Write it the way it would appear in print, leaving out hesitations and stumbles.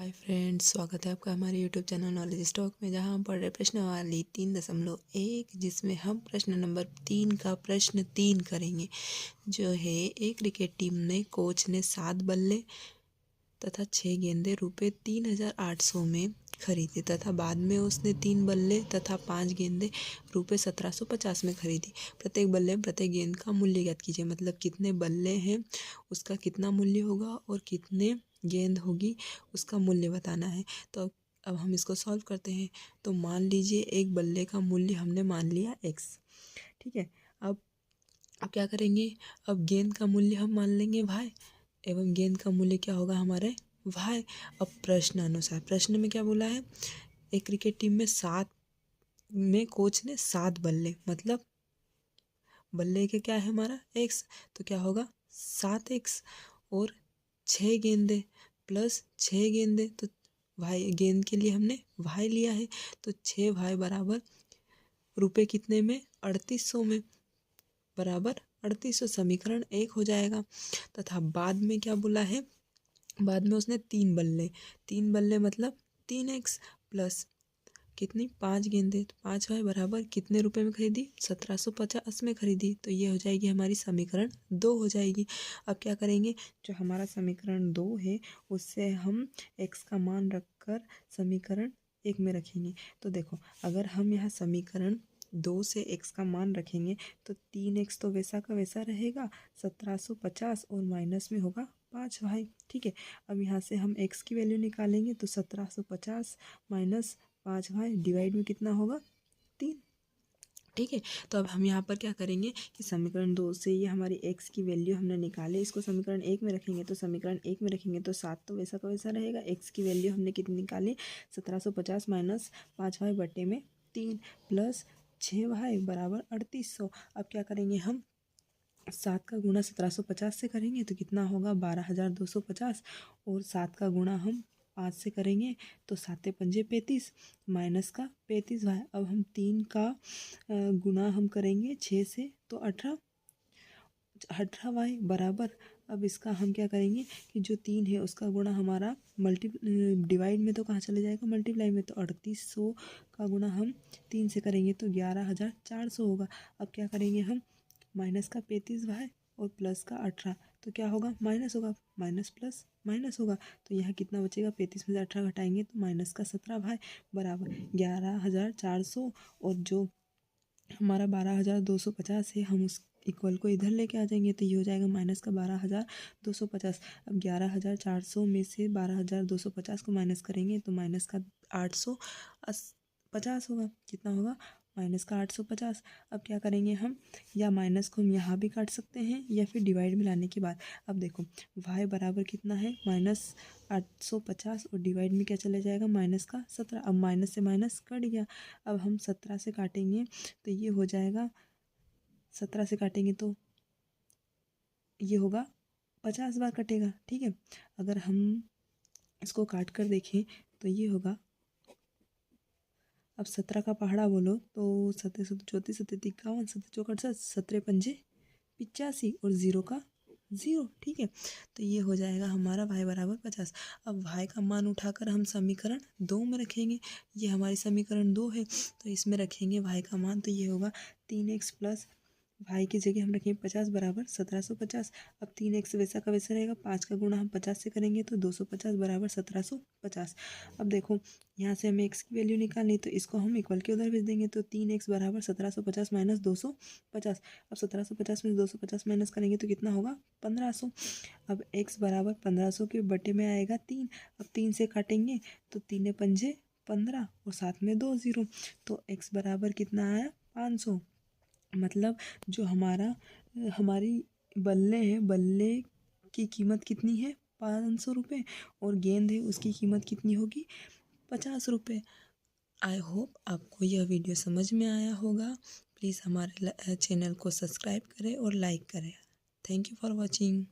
Hi friends, स्वागत है आपका हमारे यूट्यूब चैनल नॉलेज स्टॉक में, जहां हम पढ़ रहे प्रश्नावली 3.1, जिसमें हम प्रश्न नंबर 3 का प्रश्न 3 करेंगे। जो है, एक क्रिकेट टीम ने कोच ने 7 बल्ले तथा 6 गेंदें रुपये 3,800 में खरीदी तथा बाद में उसने 3 बल्ले तथा 5 गेंदें रुपये 1,750 में खरीदी। प्रत्येक बल्ले में प्रत्येक गेंद का मूल्य ज्ञात कीजिए। मतलब कितने बल्ले हैं उसका कितना मूल्य होगा और कितने गेंद होगी उसका मूल्य बताना है। तो अब हम इसको सॉल्व करते हैं। तो मान लीजिए एक बल्ले का मूल्य हमने मान लिया x, ठीक है। अब क्या करेंगे, अब गेंद का मूल्य हम मान लेंगे y एवं गेंद का मूल्य क्या होगा हमारे y। अब प्रश्न अनुसार, प्रश्न में क्या बोला है, एक क्रिकेट टीम में कोच ने 7 बल्ले, मतलब बल्ले के क्या है हमारा x, तो क्या होगा 7x, और 6 गेंदे प्लस 6 गेंदे, तो भाई गेंद के लिए हमने भाई लिया है, तो 6 भाई बराबर रुपए कितने में 3800 में, बराबर 3800। समीकरण 1 हो जाएगा। तथा बाद में क्या बोला है, बाद में उसने 3 बल्ले मतलब 3x प्लस कितनी 5 गेंदे, तो 5 भाई बराबर कितने रुपए में खरीदी 1750 में खरीदी। तो ये हो जाएगी हमारी समीकरण 2 हो जाएगी। अब क्या करेंगे, जो हमारा समीकरण 2 है उससे हम x का मान रखकर समीकरण 1 में रखेंगे। तो देखो, अगर हम यहाँ समीकरण 2 से x का मान रखेंगे तो 3x तो वैसा का वैसा रहेगा 1750, और माइनस में होगा 5 भाई, ठीक है। अब यहाँ से हम x की वैल्यू निकालेंगे तो 1750 माइनस 5 भाई डिवाइड में कितना होगा 3, ठीक है। तो अब हम यहाँ पर क्या करेंगे कि समीकरण 2 से ये हमारी x की वैल्यू हमने निकाले, इसको समीकरण 1 में रखेंगे। तो समीकरण 1 में रखेंगे तो 7 तो वैसा का वैसा रहेगा। x की वैल्यू हमने कितनी निकाली 1750 माइनस 5 भाई बटे में 3 प्लस 6 भाई बराबर 3800। अब क्या करेंगे, हम 7 का गुणा 1750 से करेंगे तो कितना होगा 12,250, और 7 का गुणा हम 5 से करेंगे तो 7 पंजे 35 माइनस का 35 भाई। अब हम 3 का गुणा हम करेंगे 6 से तो 18 भाई बराबर। अब इसका हम क्या करेंगे कि जो 3 है उसका गुणा हमारा डिवाइड में तो कहाँ चले जाएगा मल्टीप्लाई में, तो 3800 का गुणा हम 3 से करेंगे तो 11,400 होगा। अब क्या करेंगे हम, माइनस का 35 भाई और प्लस का 18, तो क्या होगा माइनस होगा, माइनस प्लस माइनस होगा। तो यहाँ कितना बचेगा, 35 में से 18 घटाएंगे तो माइनस का 17 भाई बराबर 11,400, और जो हमारा 12,250 है हम उस इक्वल को इधर लेके आ जाएंगे तो ये हो जाएगा माइनस का 12,250। अब 11,400 में से 12,250 को माइनस करेंगे तो माइनस का 850 होगा। कितना होगा, माइनस का 850। अब क्या करेंगे हम, या माइनस को हम यहाँ भी काट सकते हैं या फिर डिवाइड में लाने के बाद। अब देखो y बराबर कितना है माइनस 850, और डिवाइड में क्या चला जाएगा माइनस का 17। अब माइनस से माइनस कट गया। अब हम 17 से काटेंगे तो ये हो जाएगा, 17 से काटेंगे तो ये होगा 50 बार कटेगा, ठीक है। अगर हम इसको काट कर देखें तो ये होगा, अब 17 का पहाड़ा बोलो तो 17 34 37 51 17 चौक 68 17 पंजे 85 और 0 का 0, ठीक है। तो ये हो जाएगा हमारा y बराबर 50। अब y का मान उठाकर हम समीकरण 2 में रखेंगे। ये हमारी समीकरण 2 है तो इसमें रखेंगे y का मान, तो ये होगा 3x प्लस y की जगह हम रखेंगे 50 बराबर 1750। अब 3x वैसा का वैसा रहेगा, 5 का गुणा हम 50 से करेंगे तो 250 बराबर 1750। अब देखो यहाँ से हमें x की वैल्यू निकालनी, तो इसको हम इक्वल के उधर भेज देंगे तो 3x बराबर 1750 माइनस 250। अब 1750 में 250 माइनस करेंगे तो कितना होगा 1500। अब x बराबर 1500 के बटे में आएगा 3। अब 3 से काटेंगे तो 3 पंजे 15 और साथ में 2 0, तो x बराबर कितना आया 500। मतलब जो हमारी बल्ले है, बल्ले की कीमत कितनी है 500 रुपये, और गेंद है उसकी कीमत कितनी होगी 50 रुपये। आई होप आपको यह वीडियो समझ में आया होगा। प्लीज़ हमारे चैनल को सब्सक्राइब करें और लाइक करें। Thank you for watching.